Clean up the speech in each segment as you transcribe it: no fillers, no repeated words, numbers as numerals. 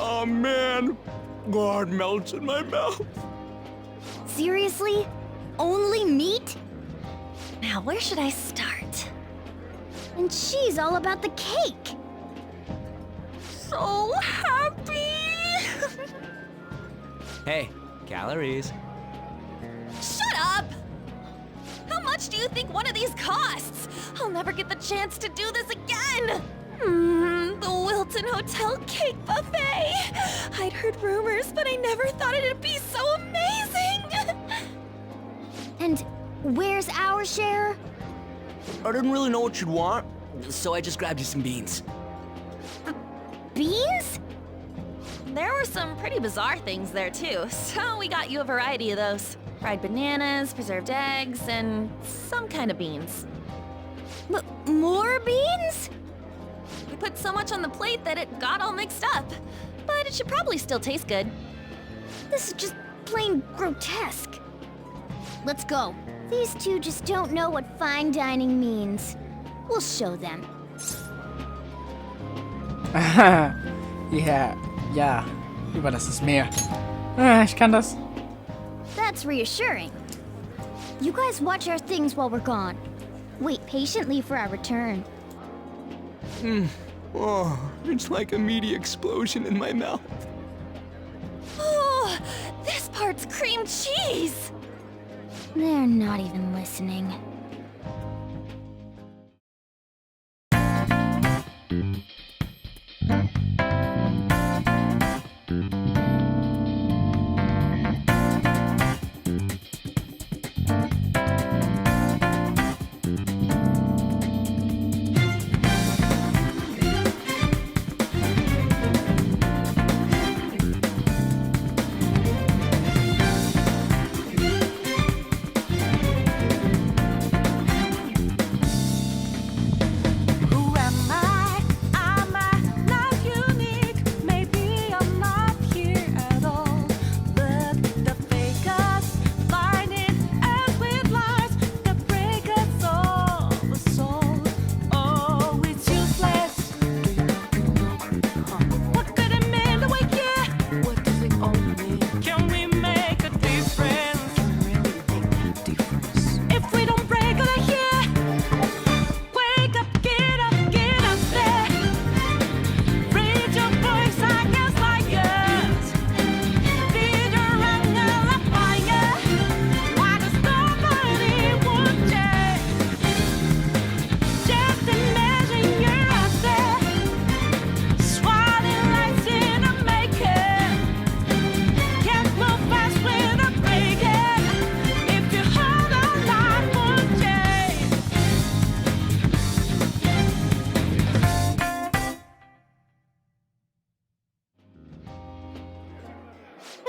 Oh man, God melts in my mouth. Seriously? Only meat? Now, where should I start? And she's all about the cake. So happy! Hey, calories. Shut up! How much do you think one of these costs? I'll never get the chance to do this again! The Wilton Hotel Cake Buffet! I'd heard rumors, but I never thought it'd be so amazing! And where's our share? I didn't really know what you'd want, so I just grabbed you some beans. Beans? There were some pretty bizarre things there too, so we got you a variety of those. Fried bananas, preserved eggs, and some kind of beans. More beans? We put so much on the plate that it got all mixed up. But it should probably still taste good. This is just plain grotesque. Let's go. These two just don't know what fine dining means. We'll show them. Ja, über das ist mehr. Ich kann das. That's reassuring. You guys watch our things while we're gone. Wait patiently for our return. Oh, it's like a meaty explosion in my mouth. Oh, this part's cream cheese! They're not even listening.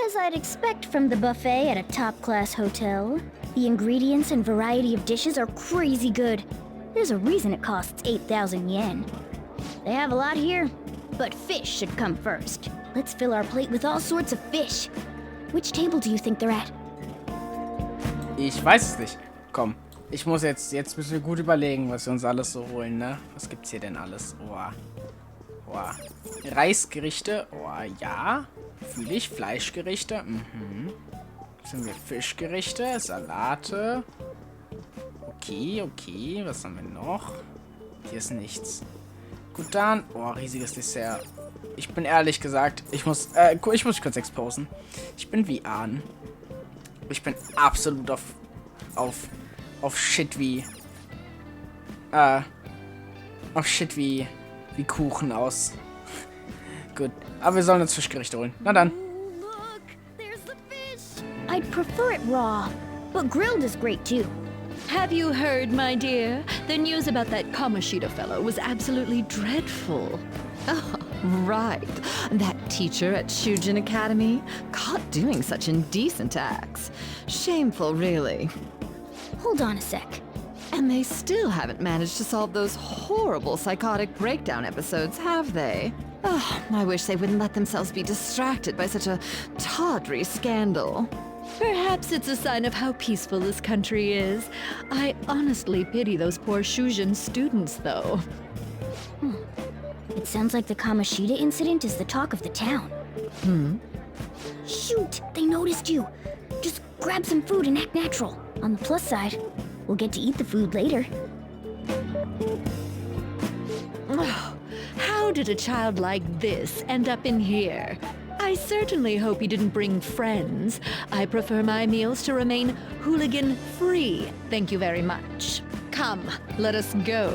As I'd expect from the buffet at a top-class hotel, the ingredients and variety of dishes are crazy good. There's a reason it costs 8,000 yen. They have a lot here, but fish should come first. Let's fill our plate with all sorts of fish. Which table do you think they're at? Ich weiß es nicht. Komm, ich muss jetzt müssen wir gut überlegen, was wir uns alles so holen, ne? Was gibt's hier denn alles? Reisgerichte, ja. Fühle ich. Fleischgerichte, Sind wir Fischgerichte, Salate. Okay. Was haben wir noch? Hier ist nichts. Gut dann. Riesiges Dessert. Ich bin ehrlich gesagt, ich muss mich kurz exposen. Ich bin wie Ahn. Ich bin absolut auf Shit wie Kuchen aus. Gut, aber wir sollen uns Fischgerichte holen. Na dann. Look, there's the fish. I'd prefer it raw, but grilled is great too. Have you heard, my dear? The news about that Kamoshida fellow was absolutely dreadful. Oh, right. That teacher at Shujin Academy, caught doing such indecent acts. Shameful, really. Hold on a sec. And they still haven't managed to solve those horrible psychotic breakdown episodes, have they? Oh, I wish they wouldn't let themselves be distracted by such a tawdry scandal. Perhaps it's a sign of how peaceful this country is. I honestly pity those poor Shujin students, though. It sounds like the Kamoshida incident is the talk of the town. Shoot, they noticed you. Just grab some food and act natural. On the plus side, we'll get to eat the food later. Oh, how did a child like this end up in here? I certainly hope he didn't bring friends. I prefer my meals to remain hooligan-free. Thank you very much. Come, let us go.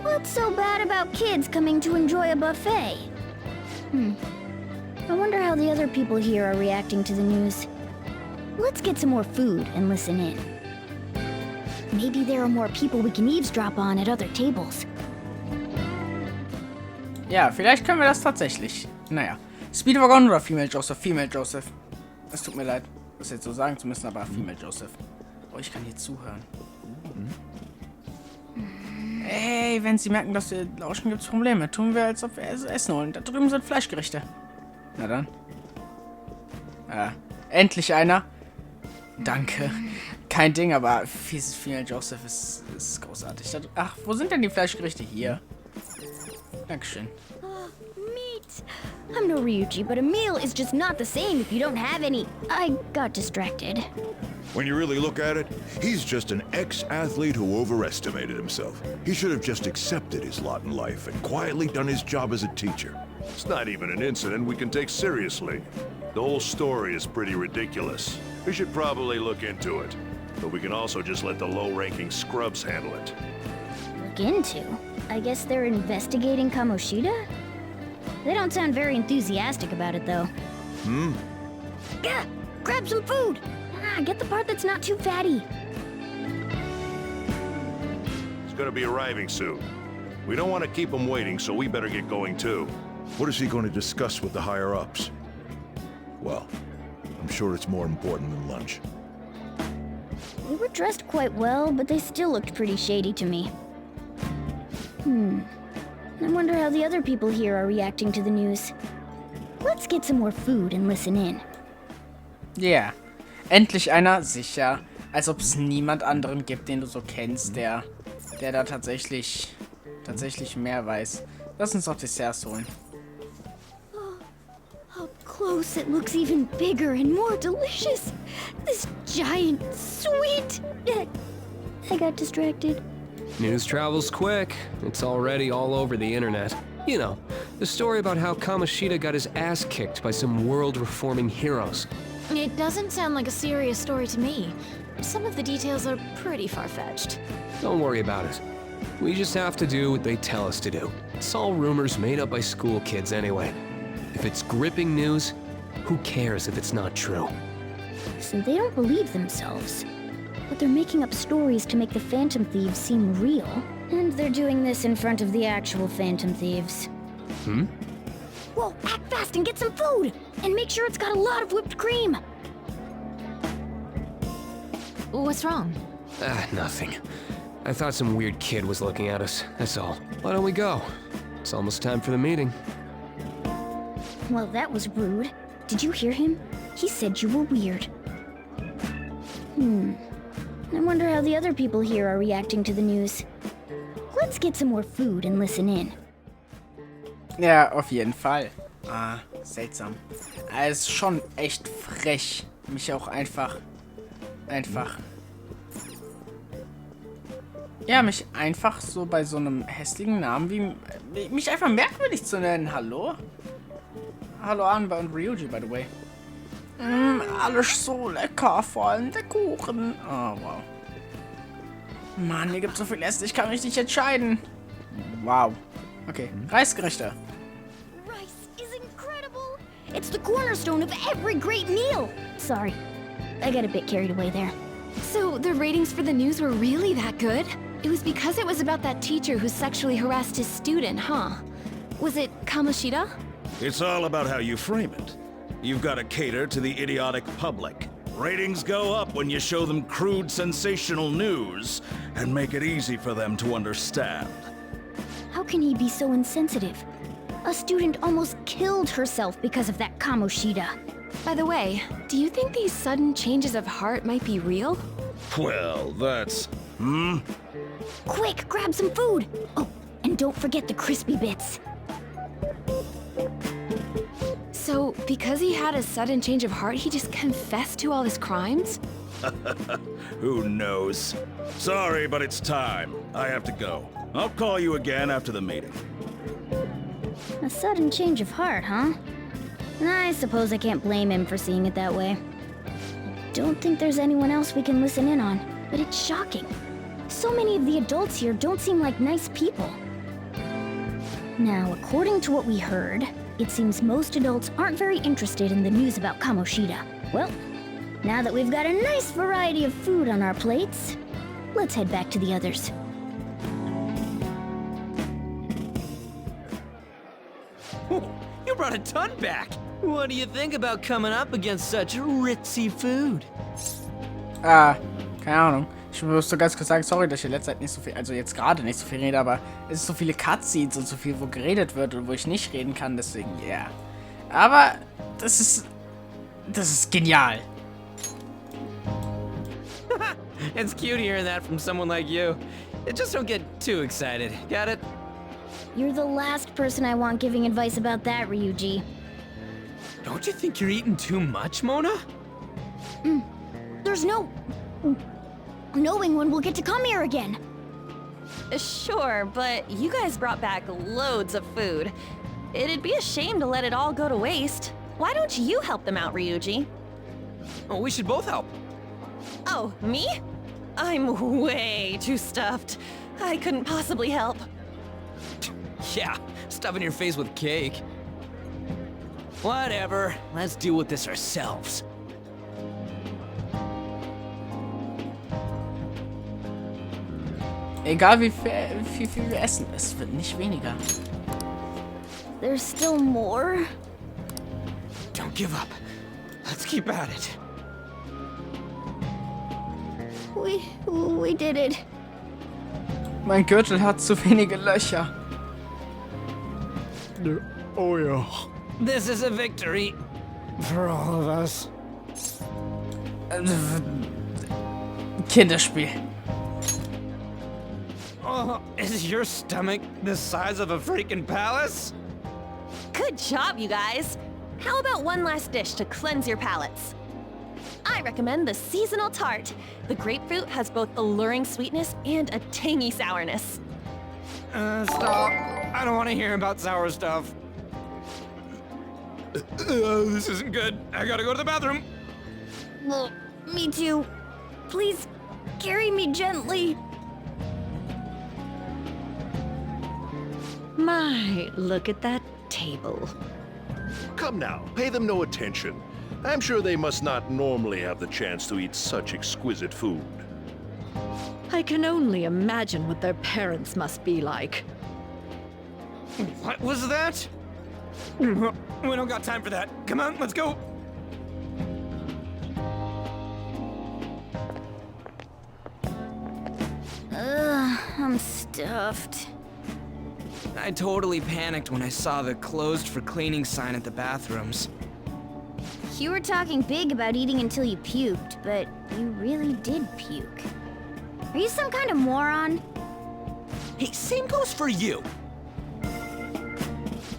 What's so bad about kids coming to enjoy a buffet? I wonder how the other people here are reacting to the news. Let's get some more food and listen in. Maybe there are more people we can eavesdrop on at other tables. Ja, vielleicht können wir das tatsächlich. Naja. Speedwagon oder Female Joseph? Female Joseph. Es tut mir leid, das jetzt so sagen zu müssen, aber Female Joseph. Oh, ich kann hier zuhören. Ey, wenn Sie merken, dass wir lauschen, gibt's Probleme. Tun wir, als ob wir Essen holen. Da drüben sind Fleischgerichte. Na dann. Endlich einer. Danke. Kein Ding, aber Female Joseph ist großartig. Ach, wo sind denn die Fleischgerichte? Hier. Dankeschön. Meat! I'm no Ryuji, but a meal is just not the same if you don't have any. I got distracted. When you really look at it, he's just an ex-athlete who overestimated himself. He should have just accepted his lot in life and quietly done his job as a teacher. It's not even an incident we can take seriously. The whole story is pretty ridiculous. We should probably look into it. But we can also just let the low-ranking scrubs handle it. Look into? I guess they're investigating Kamoshida? They don't sound very enthusiastic about it, though. Yeah, grab some food! Get the part that's not too fatty. He's gonna be arriving soon. We don't want to keep him waiting, so we better get going too. What is he going to discuss with the higher-ups? Well, I'm sure it's more important than lunch. They were dressed quite well, but they still looked pretty shady to me. I wonder how the other people here are reacting to the news. Let's get some more food and listen in. Yeah. Endlich einer, sicher. Als ob es niemand anderen gibt, den du so kennst, der da tatsächlich mehr weiß. Lass uns doch Desserts holen. Up close, it looks even bigger and more delicious. This giant sweet. I got distracted. News travels quick. It's already all over the internet. You know, the story about how Kamoshida got his ass kicked by some world-reforming heroes. It doesn't sound like a serious story to me. Some of the details are pretty far-fetched. Don't worry about it. We just have to do what they tell us to do. It's all rumors made up by school kids anyway. If it's gripping news, who cares if it's not true? So they don't believe themselves. But they're making up stories to make the Phantom Thieves seem real. And they're doing this in front of the actual Phantom Thieves. Whoa, act fast and get some food! And make sure it's got a lot of whipped cream! What's wrong? Nothing. I thought some weird kid was looking at us, that's all. Why don't we go? It's almost time for the meeting. Well, that was rude. Did you hear him? He said you were weird. I wonder how the other people here are reacting to the news. Let's get some more food and listen in. Ja, auf jeden Fall. Seltsam. Es ist schon echt frech, mich auch einfach so bei so einem hässlichen Namen wie mich einfach merkwürdig zu nennen. Hallo? Hallo Anba und Ryuji, by the way. Alles so lecker, vor allem der Kuchen. Oh, wow. Mann, hier gibt so viel Essen, ich kann mich nicht entscheiden. Wow. Okay, Reisgerichte. Rice is incredible! It's the cornerstone of every great meal! Sorry, I got a bit carried away there. So the ratings for the news were really that good? It was because it was about that teacher who sexually harassed his student, huh? Was it Kamoshida? It's all about how you frame it. You've got to cater to the idiotic public. Ratings go up when you show them crude, sensational news and make it easy for them to understand. How can he be so insensitive? A student almost killed herself because of that Kamoshida. By the way, do you think these sudden changes of heart might be real? Well, that's... Quick, grab some food! Oh, and And don't forget the crispy bits. So, because he had a sudden change of heart, he just confessed to all his crimes? Who knows? Sorry, but it's time. I have to go. I'll call you again after the meeting. A sudden change of heart, huh? I suppose I can't blame him for seeing it that way. Don't think there's anyone else we can listen in on, but it's shocking. So many of the adults here don't seem like nice people. Now, according to what we heard, it seems most adults aren't very interested in the news about Kamoshida. Well, now that we've got a nice variety of food on our plates, let's head back to the others. You brought a ton back. What do you think about coming up against such ritzy food? Keine Ahnung. Ich muss so ganz kurz sagen, sorry, dass ich in letzter Zeit nicht so viel, also jetzt gerade nicht so viel rede, aber es ist so viele Cutscenes und so viel, wo geredet wird und wo ich nicht reden kann, deswegen, ja. Yeah. Aber das ist genial. It's cute hearing that from someone like you. Just don't get too excited, got it? You're the last person I want giving advice about that, Ryuji. Don't you think you're eating too much, Mona? There's no knowing when we'll get to come here again. Sure, but you guys brought back loads of food. It'd be a shame to let it all go to waste. Why don't you help them out, Ryuji? Oh, we should both help. Oh, me? I'm way too stuffed. I couldn't possibly help. Yeah, stuffing your face with cake. Whatever, let's deal with this ourselves. Egal wie viel wir essen, es wird nicht weniger. There's still more? Don't give up. Let's keep at it. We did it. Mein Gürtel hat zu wenige Löcher. Oh yeah. This is a victory for all of us. Kinderspiel. Oh, is your stomach the size of a freaking palace? Good job, you guys. How about one last dish to cleanse your palates? I recommend the seasonal tart. The grapefruit has both alluring sweetness and a tangy sourness. Stop. I don't want to hear about sour stuff. This isn't good. I gotta go to the bathroom. Well, me too. Please, carry me gently. My, look at that table. Come now, pay them no attention. I'm sure they must not normally have the chance to eat such exquisite food. I can only imagine what their parents must be like. What was that? We don't got time for that. Come on, let's go. I'm stuffed. I totally panicked when I saw the closed for cleaning sign at the bathrooms. You were talking big about eating until you puked, but you really did puke. Are you some kind of moron? Hey, same goes for you.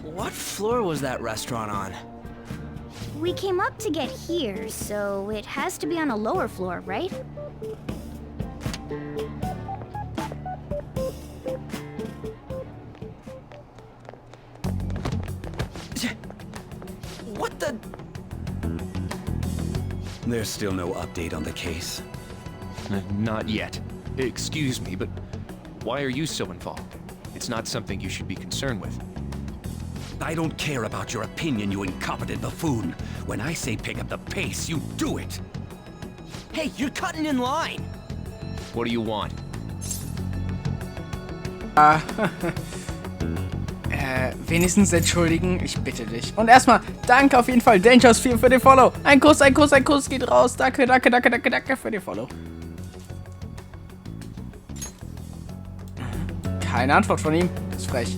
What floor was that restaurant on? We came up to get here, so it has to be on a lower floor, right? What the? There's still no update on the case. Not yet. Excuse me, but why are you so involved? It's not something you should be concerned with. I don't care about your opinion, you incompetent buffoon. When I say pick up the pace, you do it. Hey, you're cutting in line. What do you want? Wenigstens entschuldigen, ich bitte dich. Und erstmal, danke auf jeden Fall, Dangerous 4 für den Follow. Ein Kuss geht raus. Danke für den Follow. Keine Antwort von ihm, das ist frech.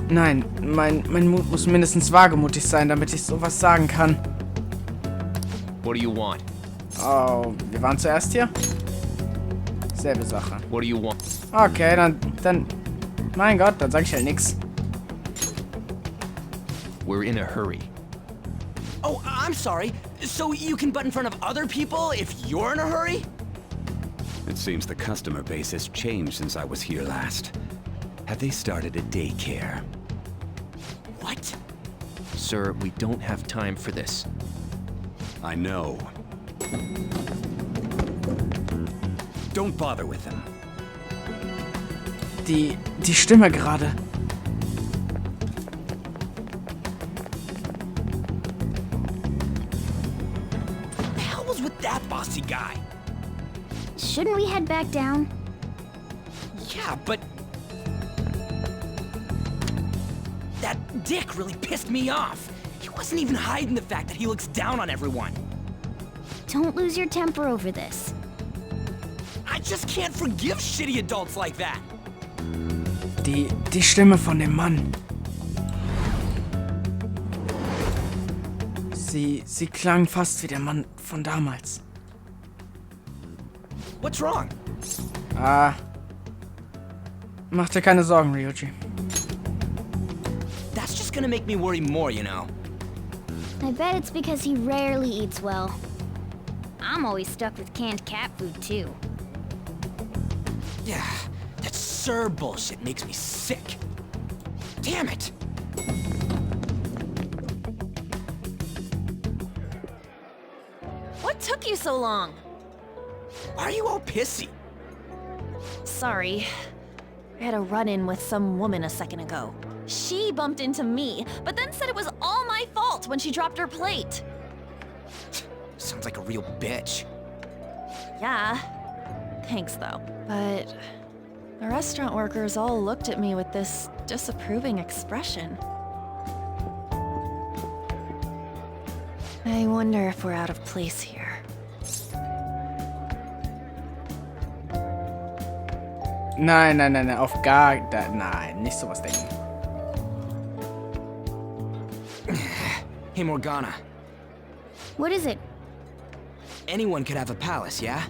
Nein, mein Mut muss mindestens wagemutig sein, damit ich sowas sagen kann. What do you want? Oh, wir waren zuerst hier. Selbe Sache. What do you want? Okay, dann... Mein Gott, dann sag ich halt nix. We're in a hurry. Oh, I'm sorry. So you can butt in front of other people if you're in a hurry? It seems the customer base has changed since I was here last. Have they started a daycare? What? Sir, we don't have time for this. I know. Don't bother with them. Die Stimme gerade. What the hell was with that bossy guy? Shouldn't we head back down? Yeah, but... That dick really pissed me off. He wasn't even hiding the fact that he looks down on everyone. Don't lose your temper over this. I just can't forgive shitty adults like that. Die Stimme von dem Mann. Sie klang fast wie der Mann von damals. What's wrong? Mach dir keine Sorgen, Ryuji. That's just gonna make me worry more, you know. I bet it's because he rarely eats well. I'm always stuck with canned cat food, too. Yeah, that Sir bullshit makes me sick. Damn it! What took you so long? Why are you all pissy? Sorry. I had a run-in with some woman a second ago. She bumped into me, but then said it was all my fault when she dropped her plate. Sounds like a real bitch. Yeah. Thanks, though. But the restaurant workers all looked at me with this disapproving expression. I wonder if we're out of place here. Nein, auf nein, nicht sowas denken. Hey, Morgana. What is it? Anyone could have a palace, yeah?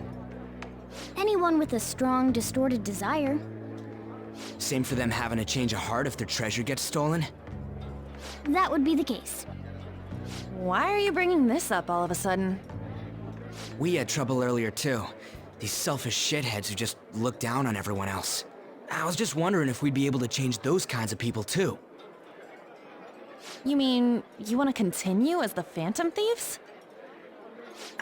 Anyone with a strong, distorted desire. Same for them having a change of heart if their treasure gets stolen? That would be the case. Why are you bringing this up all of a sudden? We had trouble earlier, too. These selfish shitheads who just look down on everyone else. I was just wondering if we'd be able to change those kinds of people, too. You mean, you want to continue as the Phantom Thieves?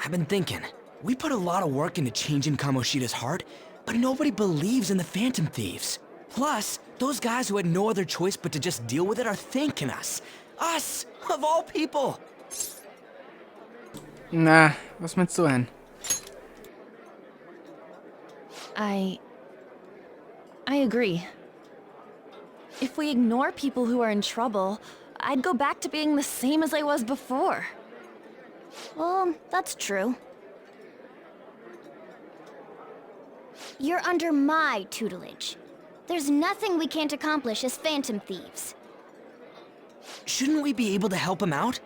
I've been thinking. We put a lot of work into changing Kamoshida's heart, but nobody believes in the Phantom Thieves. Plus, those guys who had no other choice but to just deal with it are thanking us. Us, of all people! Na, was meinst du denn? I agree. If we ignore people who are in trouble, I'd go back to being the same as I was before. Well, that's true. You're under my tutelage. There's nothing we can't accomplish as Phantom Thieves. Shouldn't we be able to help him out?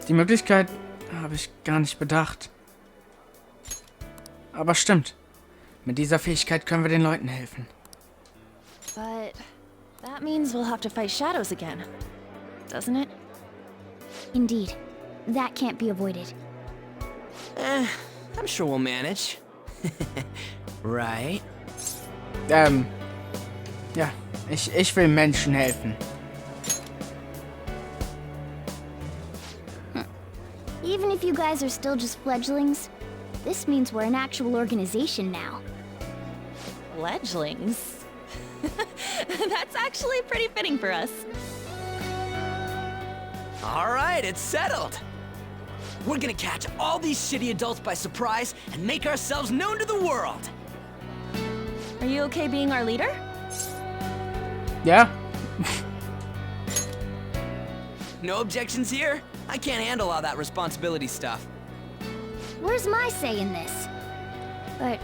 Die Möglichkeit habe ich gar nicht bedacht. Aber stimmt. Mit dieser Fähigkeit können wir den Leuten helfen. But that means we'll have to fight shadows again, doesn't it? Indeed. That can't be avoided. I'm sure we'll manage. Right? Ja, ich will Menschen helfen. Even if you guys are still just fledglings, this means we're an actual organization now. Fledglings? That's actually pretty fitting for us. All right, it's settled. We're gonna catch all these shitty adults by surprise and make ourselves known to the world. Are you okay being our leader? Ja? No objections here? I can't handle all that responsibility stuff. Where's my say in this? But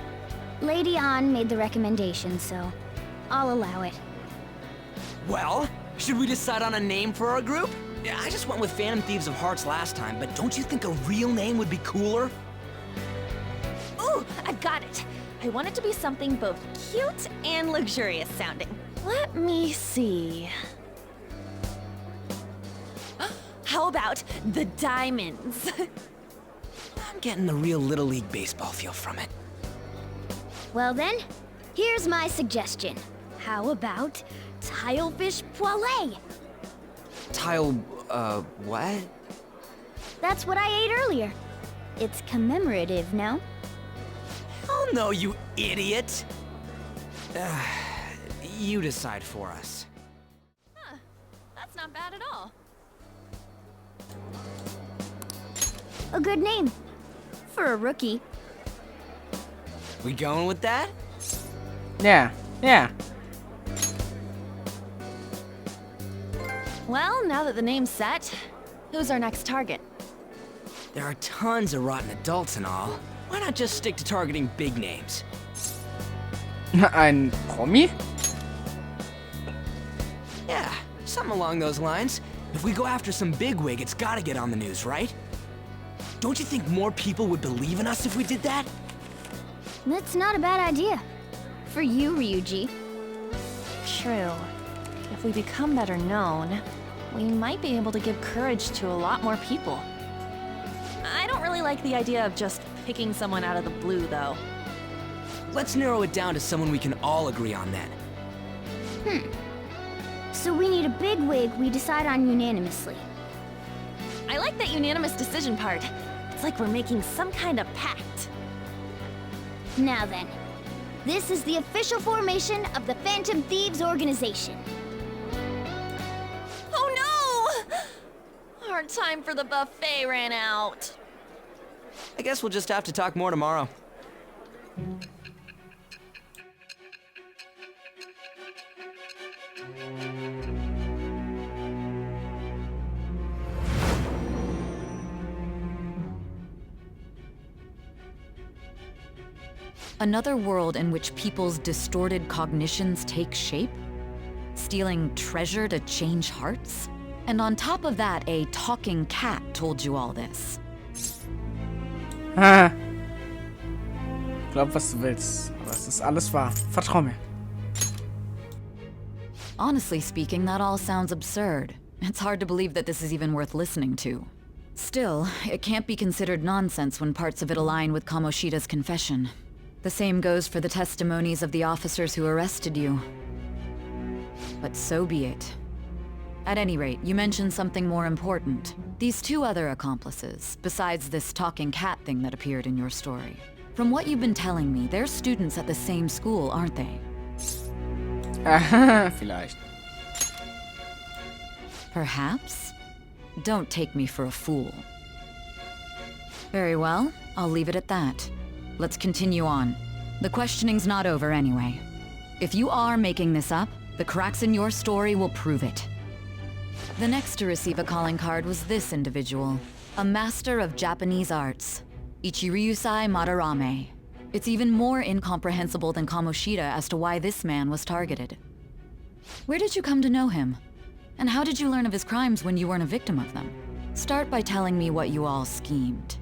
Lady An made the recommendation, so I'll allow it. Well, should we decide on a name for our group? Yeah, I just went with Phantom Thieves of Hearts last time, but don't you think a real name would be cooler? Ooh, I've got Got it. I want it to be something both cute and luxurious sounding. Let me see. How about the diamonds? I'm getting the real Little League Baseball feel from it. Well then, here's my suggestion. How about Tilefish Poêlée? What? That's what I ate earlier. It's commemorative, no? Oh no, you idiot! You decide for us. That's not bad at all. A good name. For a rookie. We going with that? Yeah, yeah. Well, now that the name's set, who's our next target? There are tons of rotten adults and all. Why not just stick to targeting big names? Ein Promi? Yeah, something along those lines. If we go after some bigwig, it's gotta get on the news, right? Don't you think more people would believe in us if we did that? That's not a bad idea. For you, Ryuji. True. If we become better known, we might be able to give courage to a lot more people. I don't really like the idea of just picking someone out of the blue, though. Let's narrow it down to someone we can all agree on then. So we need a big wig we decide on unanimously. I like that unanimous decision part. It's like we're making some kind of pact. Now then, this is the official formation of the Phantom Thieves organization. Oh no! Our time for the buffet ran out. I guess we'll just have to talk more tomorrow. Another world in which people's distorted cognitions take shape? Stealing treasure to change hearts? And on top of that, a talking cat told you all this. Glaub, was du willst. Aber es ist alles wahr. Vertrau mir. Honestly speaking, that all sounds absurd. It's hard to believe that this is even worth listening to. Still, it can't be considered nonsense when parts of it align with Kamoshida's confession. The same goes for the testimonies of the officers who arrested you. But so be it. At any rate, you mentioned something more important. These two other accomplices, besides this talking cat thing that appeared in your story. From what you've been telling me, they're students at the same school, aren't they? Vielleicht. Perhaps? Don't take me for a fool. Very well, I'll leave it at that. Let's continue on. The questioning's not over anyway. If you are making this up, the cracks in your story will prove it. The next to receive a calling card was this individual, a master of Japanese arts, Ichiryusai Madarame. It's even more incomprehensible than Kamoshida as to why this man was targeted. Where did you come to know him? And how did you learn of his crimes when you weren't a victim of them? Start by telling me what you all schemed.